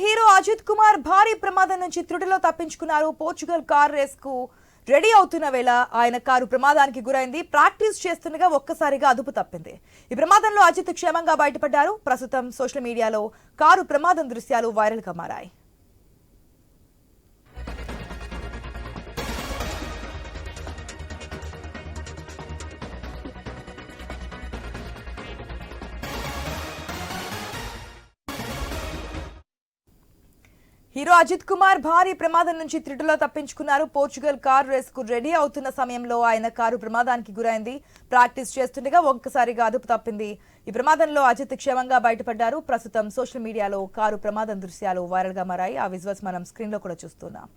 Hero Ajit Kumar భారీ ప్రమాదం నుంచి త్రుటిలో తప్పించుకున్నారు. పోర్చుగల్ కార్ రేస్ కు రెడీ అవుతున్న వేళ ఆయన కారు ప్రమాదానికి గురైంది. ప్రాక్టీస్ చేస్తుండగా ఒక్కసారిగా అదుపు తప్పింది. ఈ ప్రమాదంలో అజిత్ క్షేమంగా బయటపడ్డారు. ప్రస్తుతం సోషల్ మీడియాలో కారు ప్రమాదం దృశ్యాలు వైరల్ గా మారాయి. హీరో అజిత్ కుమార్ భారీ ప్రమాదం నుంచి త్రుటిలో తప్పించుకున్నారు. పోర్చుగల్ కార్ రేస్ కు రెడీ అవుతున్న సమయంలో ఆయన కారు ప్రమాదానికి గురైంది. ప్రాక్టీస్ చేస్తుండగా ఒక్కసారిగా అదుపు తప్పింది. ఈ ప్రమాదంలో అజిత్ క్షేమంగా బయటపడ్డారు. ప్రస్తుతం సోషల్ మీడియాలో కారు ప్రమాదం దృశ్యాలు వైరల్ గా మారాయి. ఆ విజువల్స్ మనం స్క్రీన్ లో కూడా చూస్తున్నాం.